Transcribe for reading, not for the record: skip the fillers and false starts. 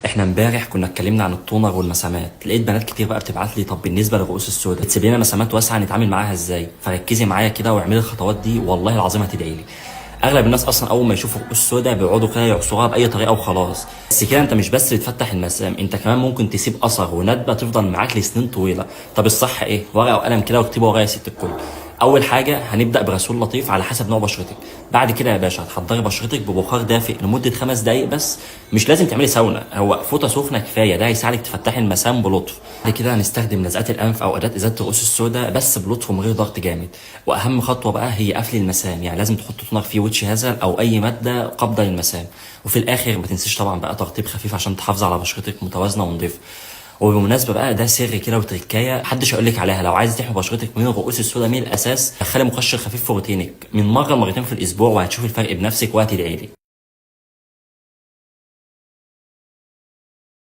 احنا امبارح كنا اتكلمنا عن التونر والمسامات، لقيت بنات كتير بقى بتبعت لي طب بالنسبه للرؤوس السوداء بتسيب لنا مسامات واسعه نتعامل معاها ازاي؟ فركزي معايا كده واعملي الخطوات دي والله العظيم هتدعي لي. اغلب الناس اصلا اول ما يشوفوا رؤوس سوداء بيقعدوا كده يعصروها باي طريقه وخلاص، بس كده انت مش بس بتفتح المسام، انت كمان ممكن تسيب اثر وندبه تفضل معاك لسنين طويله. طب الصح ايه؟ ورقه وقلم كده واكتبوا ورايا يا ست الكل. اول حاجه هنبدا بغسول لطيف على حسب نوع بشرتك. بعد كده يا باشا هتحضري بشرتك ببخار دافئ لمده 5 دقائق بس. مش لازم تعملي ساونا، هو فوطه سخنه كفايه، ده هيساعدك تفتحي المسام بلطف. بعد كده هنستخدم لزقات الانف او اداه ازاله الرؤوس السوداء بس بلطف ومن غير ضغط جامد. واهم خطوه بقى هي قفل المسام، يعني لازم تحط تونر فيه ويتش هازل او اي ماده قابضه للمسام. وفي الاخر ما تنسيش طبعا بقى ترطيب خفيف عشان تحافظ على بشرتك متوازنه ونضيفه. وبالمناسبه بقى ده سر كده وتركايه محدش هيقول لك عليها، لو عايز تحمي بشرتك من الرؤوس السوداء من الاساس دخلي مقشر خفيف في روتينك من مره لمرتين في الاسبوع وهتشوفي الفرق بنفسك وهتدعي لي.